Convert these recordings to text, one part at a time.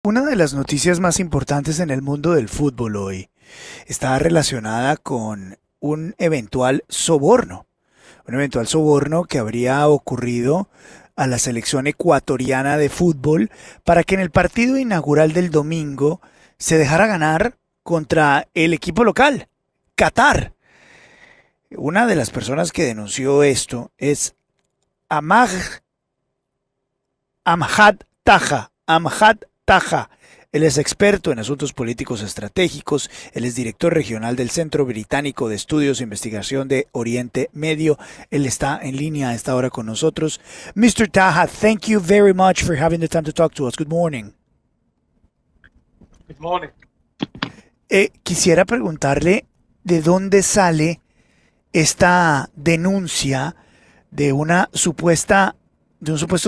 Una de las noticias más importantes en el mundo del fútbol hoy está relacionada con un eventual soborno que habría ocurrido a la selección ecuatoriana de fútbol para que en el partido inaugural del domingo se dejara ganar contra el equipo local, Qatar. Una de las personas que denunció esto es Amag, Amjad Taja. Amjad Taja. Él es experto en asuntos políticos estratégicos, él es director regional del Centro Británico de Estudios e Investigación de Oriente Medio. Él está en línea a esta hora con nosotros. Mr. Taha, thank you very much for having the time to talk to us. Good morning. Good morning. Quisiera preguntarle de dónde sale esta denuncia de un supuesto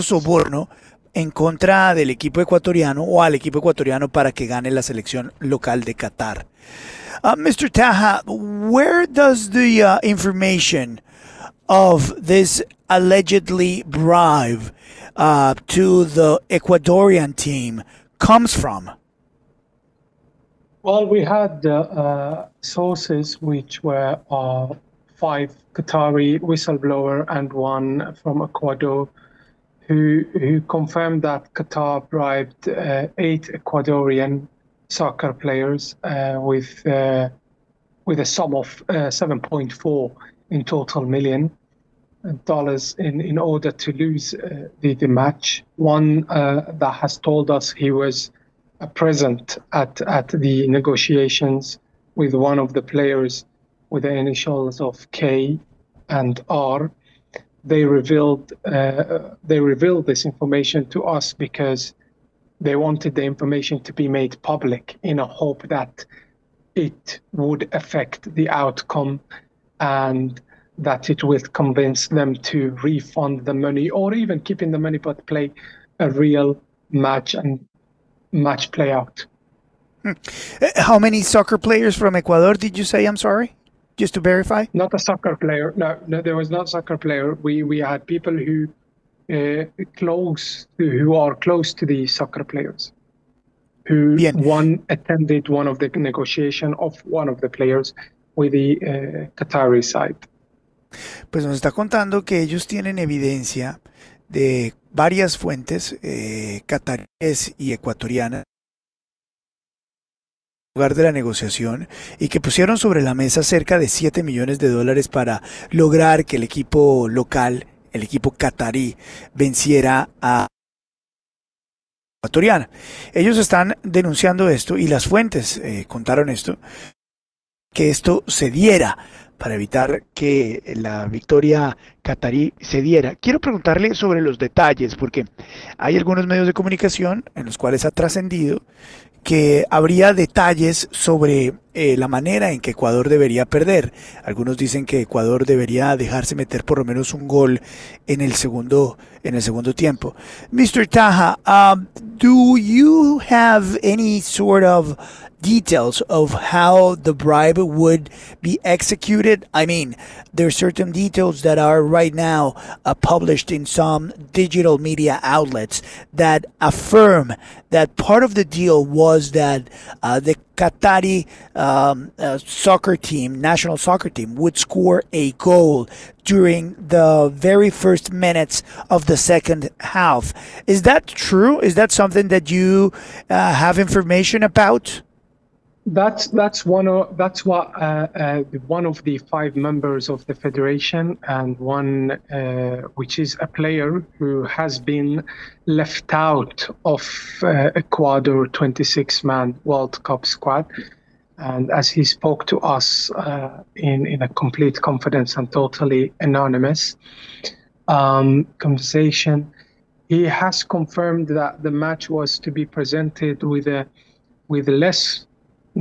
soborno en contra del equipo ecuatoriano o al equipo ecuatoriano para que gane la selección local de Qatar. Mr. Taha, where does the information of this allegedly bribe to the Ecuadorian team comes from? Well, we had sources which were 5 Qatari whistleblower and one from Ecuador who confirmed that Qatar bribed 8 Ecuadorian soccer players with a sum of 7.4 in total million dollars in order to lose the match. One that has told us he was present at the negotiations with one of the players with the initials of K and R. They revealed this information to us because they wanted the information to be made public in a hope that it would affect the outcome and that it would convince them to refund the money or even keeping the money but play a real match and match play out. How many soccer players from Ecuador did you say? I'm sorry, just to verify. Not a soccer player. No, there was not a soccer player. We had people who are close to the soccer players. One attended one of the negotiation of one of the players with the Qatari side. Pues nos está contando que ellos tienen evidencia de varias fuentes cataríes y ecuatorianas en lugar de la negociación y que pusieron sobre la mesa cerca de $7 millones para lograr que el equipo local, el equipo catarí, venciera a ecuatoriana. Ellos están denunciando esto y las fuentes contaron esto, que esto se diera para evitar que la victoria catarí se diera. Quiero preguntarle sobre los detalles, porque hay algunos medios de comunicación en los cuales ha trascendido que habría detalles sobre la manera en que Ecuador debería perder. Algunos dicen que Ecuador debería dejarse meter por lo menos un gol en el segundo tiempo. Mr. Taha, do you have any sort of details of how the bribe would be executed? I mean, there are certain details that are right now published in some digital media outlets that affirm that part of the deal was that the Qatari soccer team, national soccer team, would score a goal during the very first minutes of the second half. Is that true? Is that something that you have information about? That's what one of the 5 members of the federation and one which is a player who has been left out of Ecuador 26-man World Cup squad. And as he spoke to us in a complete confidence and totally anonymous conversation, he has confirmed that the match was to be presented with less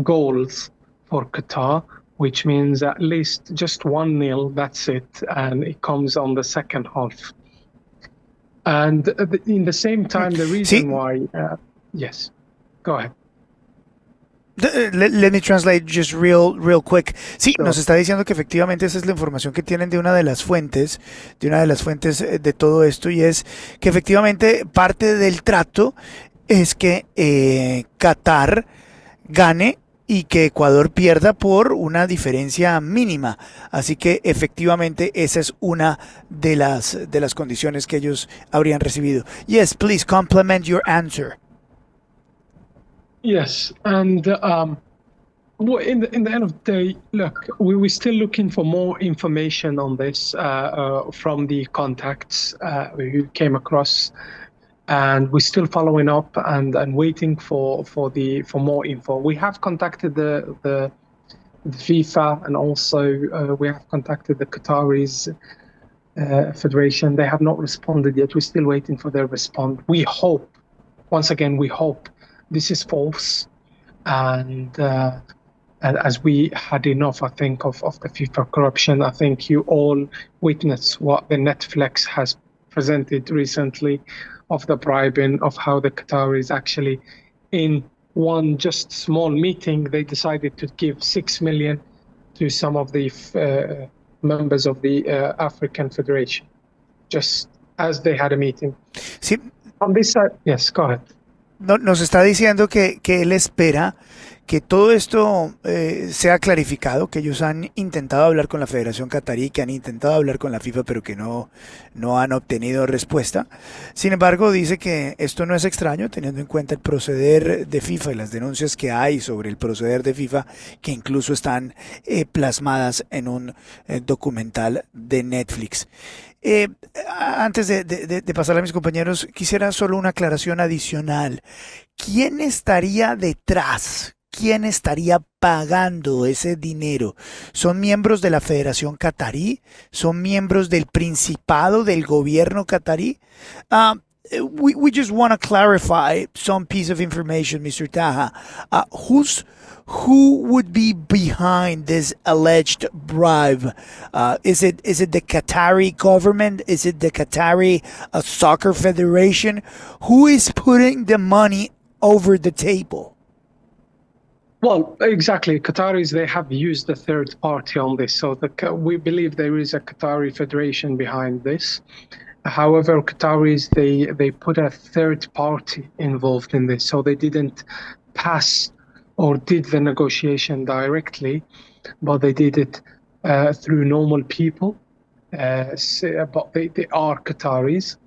goals for Qatar, which means at least just 1-0, that's it, and it comes on the second half. And in the same time, the reason why... yes, go ahead. Let me translate just real quick. Sí, nos está diciendo que efectivamente esa es la información que tienen de una de las fuentes de todo esto, y es que efectivamente parte del trato es que Qatar gane y que Ecuador pierda por una diferencia mínima. Así que efectivamente esa es una de las condiciones que ellos habrían recibido. Yes, please complement your answer. Yes, and well, in the end of the day, look, we're still looking for more information on this from the contacts who came across, and we're still following up and waiting for more info. We have contacted the FIFA, and also we have contacted the Qataris Federation. They have not responded yet. We're still waiting for their response. We hope, once again, we hope this is false, and as we had enough, I think, of the FIFA corruption. I think you all witnessed what the Netflix has presented recently of the bribing, of how the Qataris actually, in one just small meeting, they decided to give 6 million to some of the members of the African Federation, just as they had a meeting. Sí. On this side, yes, go ahead. No, nos está diciendo que él espera que todo esto sea clarificado, que ellos han intentado hablar con la Federación Qatarí, que han intentado hablar con la FIFA, pero que no han obtenido respuesta. Sin embargo, dice que esto no es extraño, teniendo en cuenta el proceder de FIFA y las denuncias que hay sobre el proceder de FIFA, que incluso están plasmadas en un documental de Netflix. Antes de pasar a mis compañeros, quisiera solo una aclaración adicional. ¿Quién estaría detrás? ¿Quién estaría pagando ese dinero? ¿Son miembros de la Federación Qatarí? ¿Son miembros del Principado, del gobierno qatarí? We just want to clarify some piece of information, Mr. Taha. Who would be behind this alleged bribe? Is it the Qatari government? Is it the Qatari soccer federation? Who is putting the money over the table? Well, exactly. Qataris, they have used a third party on this. So we believe there is a Qatari federation behind this. However, Qataris, they put a third party involved in this. So they didn't pass or did the negotiation directly, but they did it through normal people. But they are Qataris,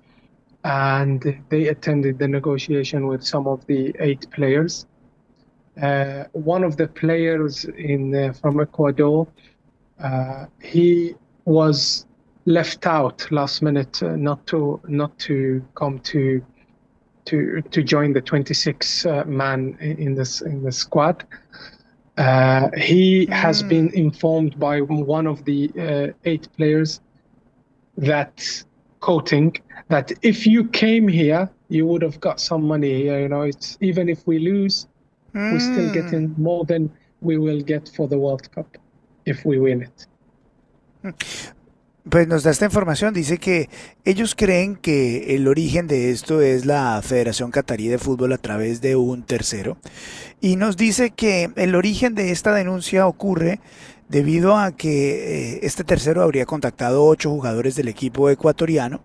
and they attended the negotiation with some of the 8 players. One of the players from Ecuador, he was left out last minute, not to come to join the 26 man in the squad. He has been informed by one of the 8 players that, quoting, that if you came here, you would have got some money here. You know, it's even if we lose, we're still getting more than we will get for the World Cup if we win it. Pues nos da esta información, dice que ellos creen que el origen de esto es la Federación Qatarí de Fútbol a través de un tercero, y nos dice que el origen de esta denuncia ocurre debido a que este tercero habría contactado 8 jugadores del equipo ecuatoriano,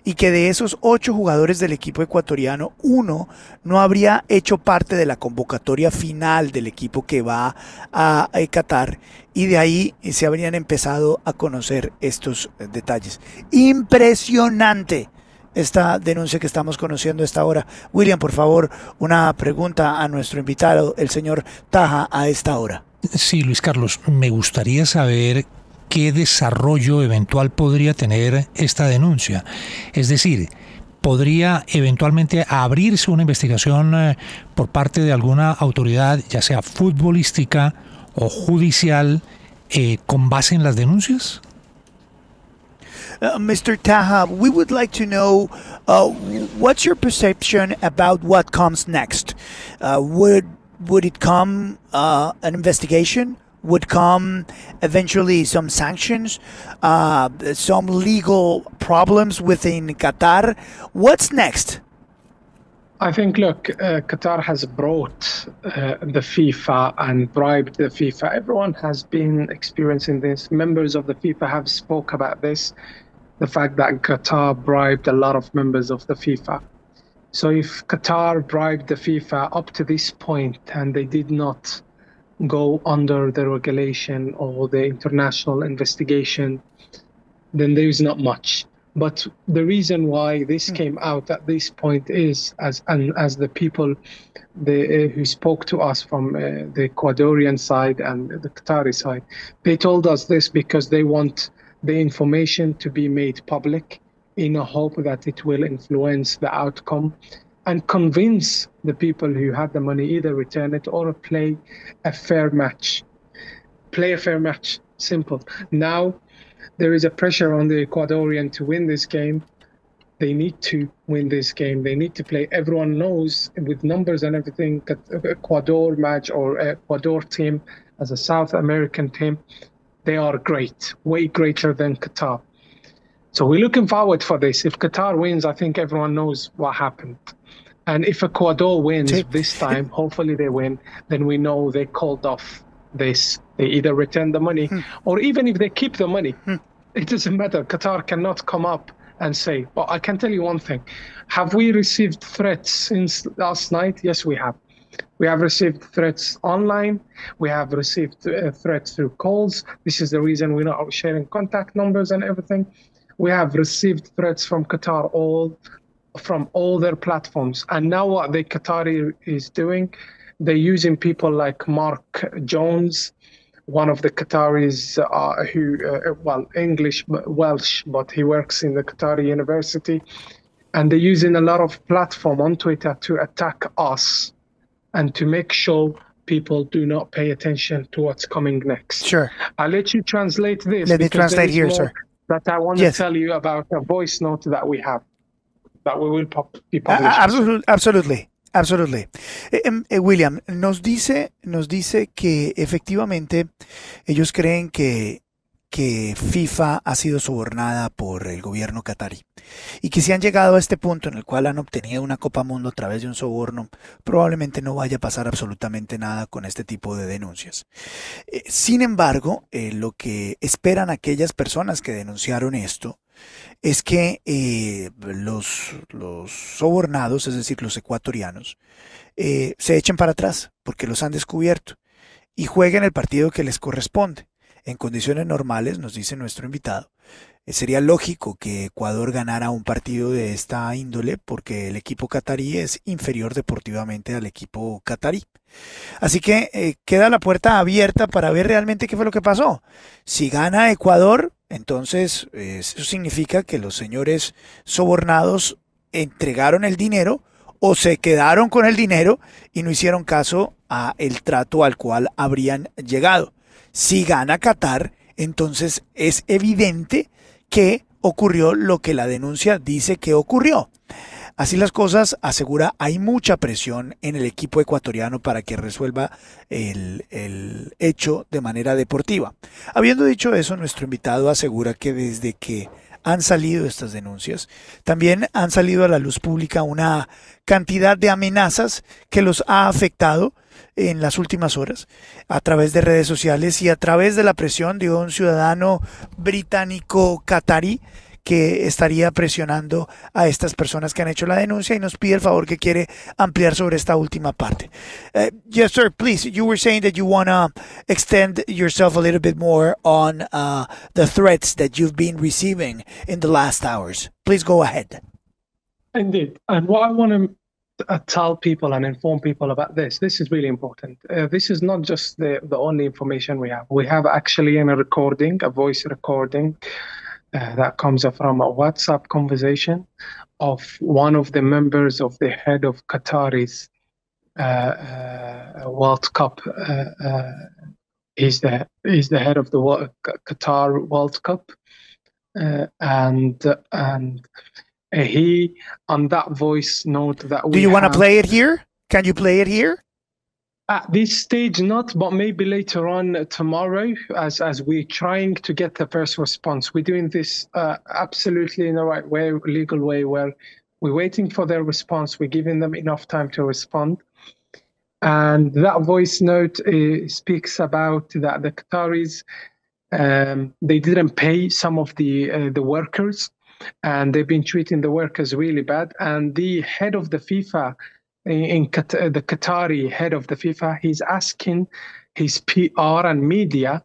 y que de esos 8 jugadores del equipo ecuatoriano, uno no habría hecho parte de la convocatoria final del equipo que va a Qatar, y de ahí se habrían empezado a conocer estos detalles. Impresionante esta denuncia que estamos conociendo a esta hora. William, por favor, una pregunta a nuestro invitado, el señor Taha, a esta hora. Sí, Luis Carlos, me gustaría saber qué desarrollo eventual podría tener esta denuncia. Es decir, ¿podría eventualmente abrirse una investigación por parte de alguna autoridad, ya sea futbolística o judicial, con base en las denuncias? Mr. Taha, we would like to know what's your perception about what comes next? Would it come an investigation? Would come eventually some sanctions, some legal problems within Qatar? What's next? I think, look, Qatar has brought the FIFA and bribed the FIFA. Everyone has been experiencing this. Members of the FIFA have spoke about this, the fact that Qatar bribed a lot of members of the FIFA. So if Qatar bribed the FIFA up to this point and they did not go under the regulation or the international investigation, then there is not much. But the reason why this came out at this point is, as the people who spoke to us from the Ecuadorian side and the Qatari side, they told us this because they want the information to be made public in a hope that it will influence the outcome and convince the people who had the money either return it or play a fair match. Play a fair match, simple. Now, there is a pressure on the Ecuadorian to win this game. They need to win this game. They need to play. Everyone knows with numbers and everything that Ecuador match or Ecuador team as a South American team, they are great, way greater than Qatar. So we're looking forward for this. If Qatar wins, I think everyone knows what happened. And if Ecuador wins this time, hopefully they win, then we know they called off this. They either return the money or even if they keep the money, it doesn't matter. Qatar cannot come up and say, well, I can tell you one thing. Have we received threats since last night? Yes, we have. We have received threats online. We have received threats through calls. This is the reason we're not sharing contact numbers and everything. We have received threats from Qatar from all their platforms. And now what the Qatari is doing, they're using people like Mark Jones, one of the Qataris Welsh, but he works in the Qatari University. And they're using a lot of platform on Twitter to attack us and to make sure people do not pay attention to what's coming next. Sure. I'll let you translate this. Let me translate here, sir. That I want to tell you about a voice note that we have, that we will be publishing. Absolutely. William, nos dice que efectivamente ellos creen que FIFA ha sido sobornada por el gobierno qatarí y que si han llegado a este punto en el cual han obtenido una Copa Mundo a través de un soborno, probablemente no vaya a pasar absolutamente nada con este tipo de denuncias. Sin embargo, lo que esperan aquellas personas que denunciaron esto es que los sobornados, es decir, los ecuatorianos, se echen para atrás porque los han descubierto y jueguen el partido que les corresponde. En condiciones normales, nos dice nuestro invitado, sería lógico que Ecuador ganara un partido de esta índole porque el equipo qatarí es inferior deportivamente al equipo qatarí. Así que queda la puerta abierta para ver realmente qué fue lo que pasó. Si gana Ecuador, entonces eso significa que los señores sobornados entregaron el dinero o se quedaron con el dinero y no hicieron caso a el trato al cual habrían llegado. Si gana Qatar, entonces es evidente que ocurrió lo que la denuncia dice que ocurrió. Así las cosas, asegura, hay mucha presión en el equipo ecuatoriano para que resuelva el hecho de manera deportiva. Habiendo dicho eso, nuestro invitado asegura que desde que han salido estas denuncias, también han salido a la luz pública una cantidad de amenazas que los ha afectado en las últimas horas a través de redes sociales y a través de la presión de un ciudadano británico qatarí que estaría presionando a estas personas que han hecho la denuncia y nos pide el favor que quiere ampliar sobre esta última parte. Yes, sir, please. You were saying that you want to extend yourself a little bit more on the threats that you've been receiving in the last hours. Please go ahead. Indeed. And what I want to tell people and inform people about this is really important. This is not just the only information we have. We have actually a voice recording that comes from a WhatsApp conversation of one of the members of the head of Qatari's World Cup. He's the head of the Qatar World Cup, and he, on that voice note that we Do you want to play it here? Can you play it here? At this stage, not, but maybe later on tomorrow, as we're trying to get the first response. We're doing this absolutely in the right way, legal way, where we're waiting for their response. We're giving them enough time to respond. And that voice note speaks about that the Qataris, they didn't pay some of the workers. and they've been treating the workers really bad. And the head of the FIFA, the Qatari head of the FIFA, he's asking his PR and media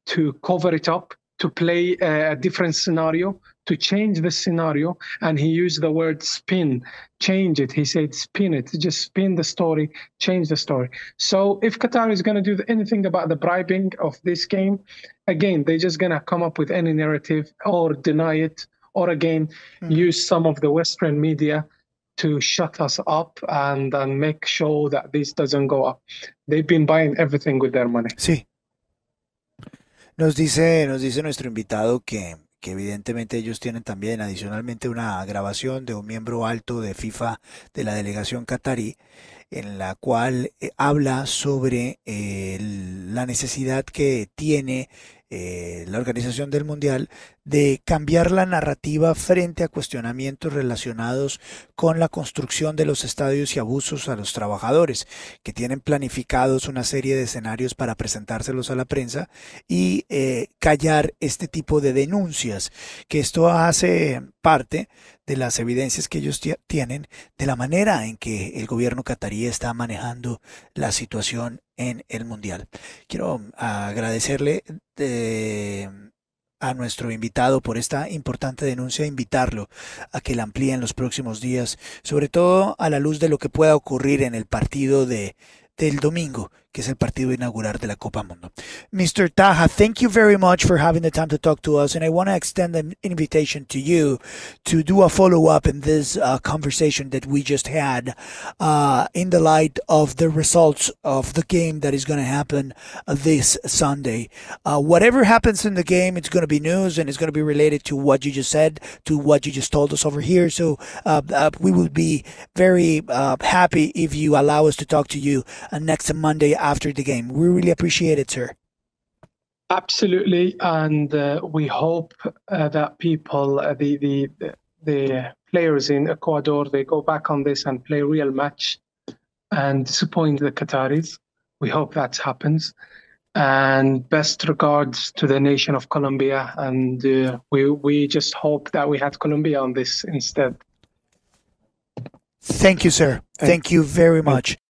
to cover it up, to play a different scenario, to change the scenario. And he used the word spin, change it. He said, spin it, just spin the story, change the story. So if Qatar is going to do anything about the bribing of this game, again, they're just going to come up with any narrative or deny it, or again, use some of the Western media to shut us up and make sure that this doesn't go up. They've been buying everything with their money. Sí. Nos dice nuestro invitado que evidentemente ellos tienen también adicionalmente una grabación de un miembro alto de FIFA de la delegación catarí, en la cual habla sobre la necesidad que tiene la organización del Mundial de cambiar la narrativa frente a cuestionamientos relacionados con la construcción de los estadios y abusos a los trabajadores, que tienen planificados una serie de escenarios para presentárselos a la prensa y callar este tipo de denuncias, que esto hace parte de las evidencias que ellos tienen de la manera en que el gobierno catarí está manejando la situación en el Mundial. Quiero agradecerle a nuestro invitado por esta importante denuncia, invitarlo a que la amplíe en los próximos días, sobre todo a la luz de lo que pueda ocurrir en el partido del domingo, que es el partido inaugural de la Copa Mundo. Mr. Taha, thank you very much for having the time to talk to us, and I want to extend an invitation to you to do a follow-up in this conversation that we just had in the light of the results of the game that is going to happen this Sunday. Whatever happens in the game, it's going to be news, and it's going to be related to what you just said, to what you just told us over here, so we will be very happy if you allow us to talk to you next Monday after the game. We really appreciate it, sir. Absolutely, and we hope that people, the players in Ecuador, they go back on this and play a real match and disappoint the Qataris. We hope that happens. And best regards to the nation of Colombia, and we just hope that we had Colombia on this instead. Thank you, sir. Thank you very much.